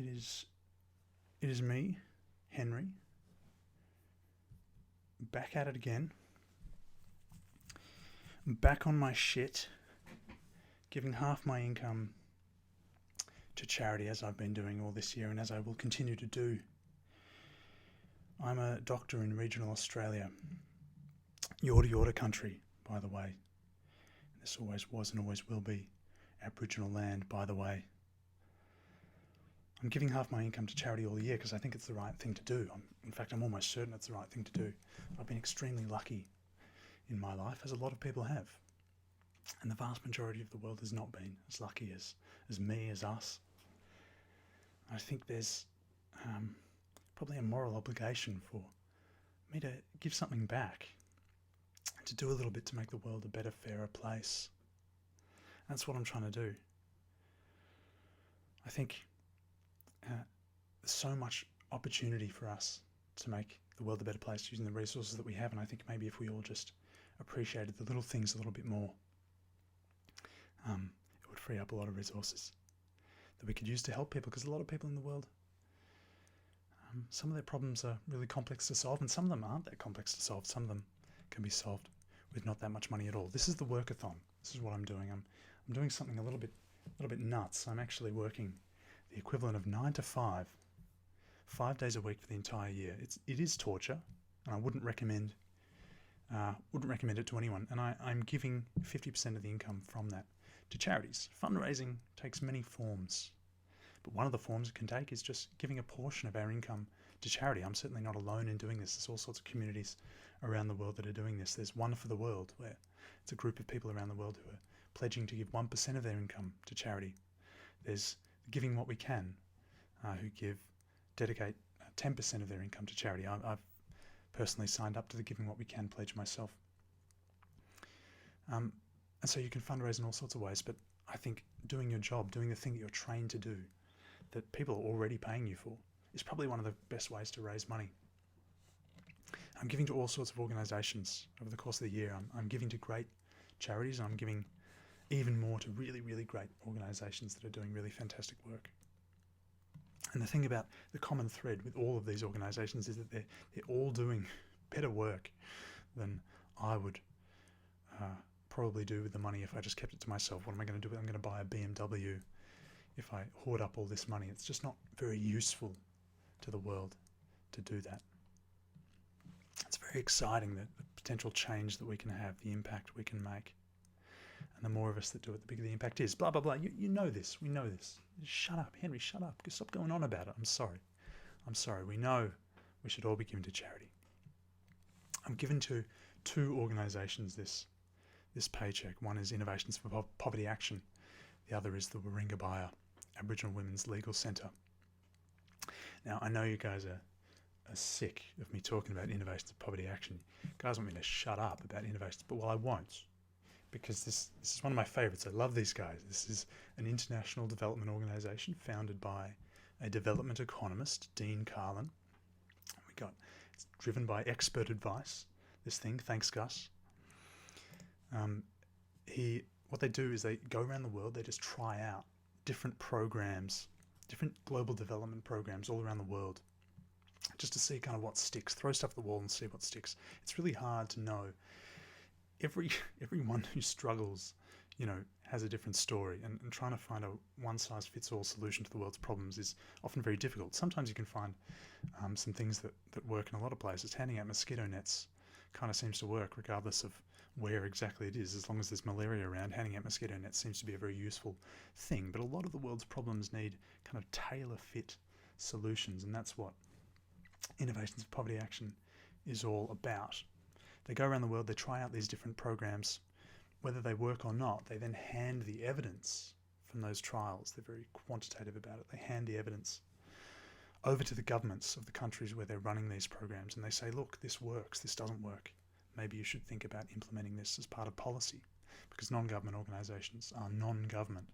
It is me, Henry, back at it again. Back on my shit, giving half my income to charity as I've been doing all this year and as I will continue to do. I'm a doctor in regional Australia, Yorta country, by the way. This always was and always will be Aboriginal land, by the way. I'm giving half my income to charity all year because I think it's the right thing to do. In fact, I'm almost certain it's the right thing to do. I've been extremely lucky in my life, as a lot of people have. And the vast majority of the world has not been as lucky as me, as us. I think there's probably a moral obligation for me to give something back, to do a little bit to make the world a better, fairer place. That's what I'm trying to do. I think there's so much opportunity for us to make the world a better place using the resources that we have, and I think maybe if we all just appreciated the little things a little bit more, it would free up a lot of resources that we could use to help people, because a lot of people in the world, some of their problems are really complex to solve, and some of them aren't that complex to solve. Some of them can be solved with not that much money at all. This is the workathon. This is what I'm doing. I'm doing something a little bit nuts. I'm actually working the equivalent of 9 to 5 days a week for the entire year. It is torture, and I wouldn't recommend it to anyone. And I'm giving 50% of the income from that to charities. Fundraising takes many forms, but one of the forms it can take is just giving a portion of our income to charity. I'm certainly not alone in doing this. There's all sorts of communities around the world that are doing this. There's One for the World, where it's a group of people around the world who are pledging to give 1% of their income to charity. There's Giving What We Can, who dedicate 10% of their income to charity. I've personally signed up to the Giving What We Can pledge myself. And so you can fundraise in all sorts of ways, but I think doing your job, doing the thing that you're trained to do, that people are already paying you for, is probably one of the best ways to raise money. I'm giving to all sorts of organisations over the course of the year. I'm giving to great charities, and I'm giving even more to really, really great organisations that are doing really fantastic work. And the thing about the common thread with all of these organisations is that they're all doing better work than I would probably do with the money if I just kept it to myself. What am I going to do with it? I'm going to buy a BMW if I hoard up all this money. It's just not very useful to the world to do that. It's very exciting, the potential change that we can have, the impact we can make. And the more of us that do it, the bigger the impact is. Blah, blah, blah. You know this. We know this. Shut up, Henry, shut up. Stop going on about it. I'm sorry. We know we should all be given to charity. I'm given to 2 organisations this paycheck. One is Innovations for Poverty Action. The other is the Wirringa Baiya Aboriginal Women's Legal Centre. Now, I know you guys are sick of me talking about Innovations for Poverty Action. You guys want me to shut up about innovations, but I won't. Because this is one of my favourites. I love these guys. This is an international development organisation founded by a development economist, Dean Carlin. It's driven by expert advice, this thing. Thanks, Gus. What they do is they go around the world, they just try out different programs, different global development programs all around the world, just to see kind of what sticks. Throw stuff at the wall and see what sticks. It's really hard to know. Everyone who struggles, has a different story, and trying to find a one-size-fits-all solution to the world's problems is often very difficult. Sometimes you can find some things that work in a lot of places. Handing out mosquito nets kind of seems to work regardless of where exactly it is. As long as there's malaria around, handing out mosquito nets seems to be a very useful thing. But a lot of the world's problems need kind of tailor-fit solutions, and that's what Innovations for Poverty Action is all about. They go around the world, they try out these different programs. Whether they work or not, they then hand the evidence from those trials. They're very quantitative about it. They hand the evidence over to the governments of the countries where they're running these programs, and they say, look, this works, this doesn't work. Maybe you should think about implementing this as part of policy, because non-government organisations are non-government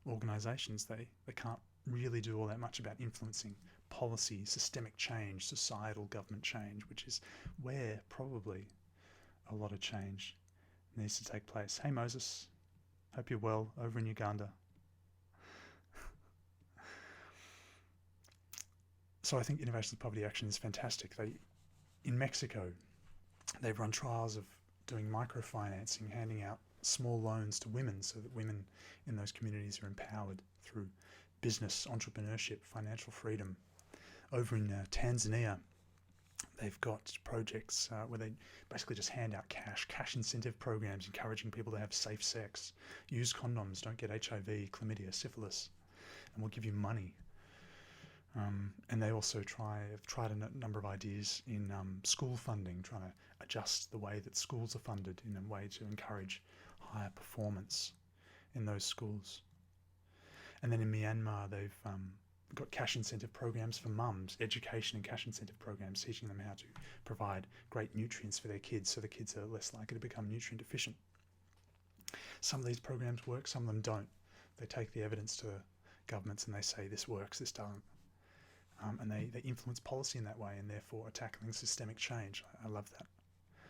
organisations. They can't really do all that much about influencing policy, systemic change, societal government change, which is where probably a lot of change needs to take place. Hey Moses, hope you're well over in Uganda. So I think Innovations Poverty Action is fantastic. In Mexico, they've run trials of doing microfinancing, handing out small loans to women so that women in those communities are empowered through business, entrepreneurship, financial freedom. Over in Tanzania, they've got projects where they basically just hand out cash incentive programs encouraging people to have safe sex, use condoms, don't get HIV, chlamydia, syphilis, and we'll give you money. And they also have tried a number of ideas in school funding, trying to adjust the way that schools are funded in a way to encourage higher performance in those schools. And then in Myanmar, they've got cash incentive programs for mums, education and cash incentive programs, teaching them how to provide great nutrients for their kids so the kids are less likely to become nutrient deficient. Some of these programs work, some of them don't. They take the evidence to governments and they say this works, this doesn't. And they influence policy in that way and therefore are tackling systemic change. I love that.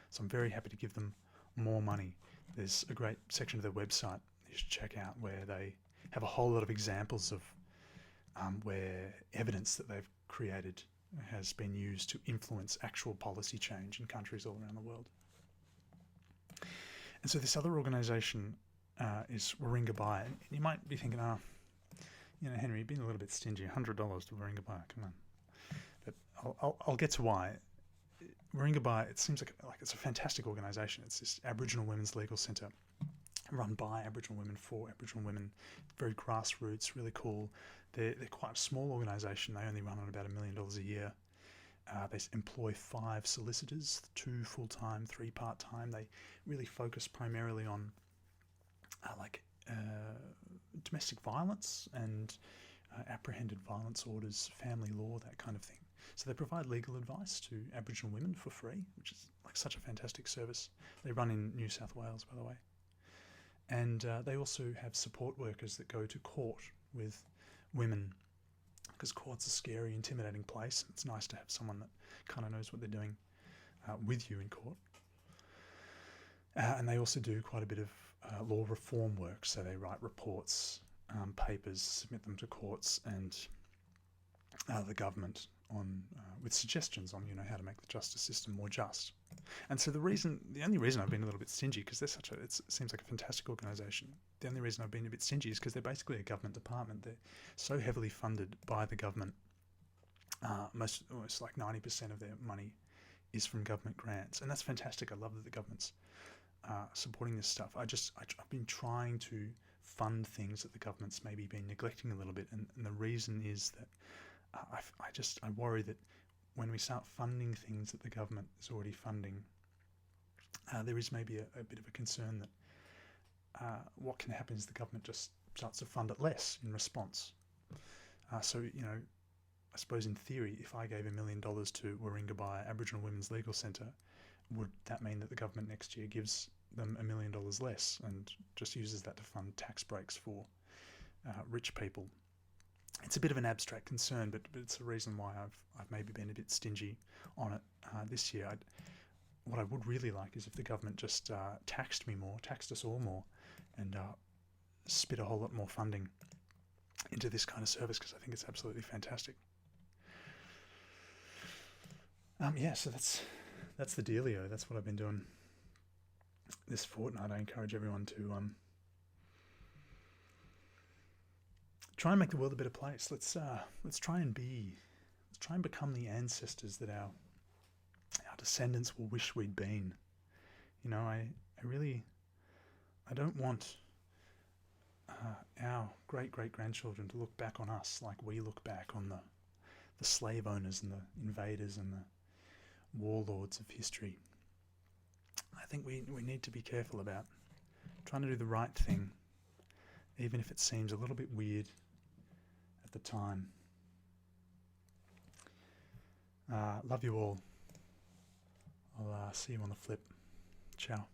So I'm very happy to give them more money. There's a great section of their website you should check out where they have a whole lot of examples of where evidence that they've created has been used to influence actual policy change in countries all around the world. And so this other organisation is Wirringa Baiya. And you might be thinking, Henry, you've been a little bit stingy. $100 to Wirringa Baiya, come on. But I'll get to why. Wirringa Baiya, it seems like it's a fantastic organisation. It's this Aboriginal Women's Legal Centre run by Aboriginal women for Aboriginal women. Very grassroots, really cool. They're quite a small organisation. They only run on about $1 million a year. They employ 5 solicitors, 2 full-time, 3 part-time. They really focus primarily on domestic violence and apprehended violence orders, family law, that kind of thing. So they provide legal advice to Aboriginal women for free, which is like such a fantastic service. They run in New South Wales, by the way. And they also have support workers that go to court with women, because court's a scary, intimidating place. It's nice to have someone that kind of knows what they're doing with you in court. And they also do quite a bit of law reform work. So they write reports, papers, submit them to courts and the government on with suggestions on how to make the justice system more just. And so the only reason I've been a little bit stingy, because it seems like a fantastic organisation. The only reason I've been a bit stingy is because they're basically a government department. They're so heavily funded by the government. Almost like 90% of their money is from government grants, and that's fantastic. I love that the government's supporting this stuff. I've been trying to fund things that the government's maybe been neglecting a little bit, and the reason is that I worry that when we start funding things that the government is already funding, there is maybe a bit of a concern that what can happen is the government just starts to fund it less in response. So I suppose in theory, if I gave $1 million to Wirringa Baiya Aboriginal Women's Legal Centre, would that mean that the government next year gives them $1 million less and just uses that to fund tax breaks for rich people? It's a bit of an abstract concern, but it's a reason why I've maybe been a bit stingy on it this year. What I would really like is if the government just taxed us all more, and spit a whole lot more funding into this kind of service, because I think it's absolutely fantastic. So that's the dealio. That's what I've been doing this fortnight. I encourage everyone to try and make the world a better place. Let's try and become the ancestors that our descendants will wish we'd been. I don't want our great-great-grandchildren to look back on us like we look back on the slave owners and the invaders and the warlords of history. I think we need to be careful about trying to do the right thing, even if it seems a little bit weird at the time. Love you all. I'll see you on the flip. Ciao.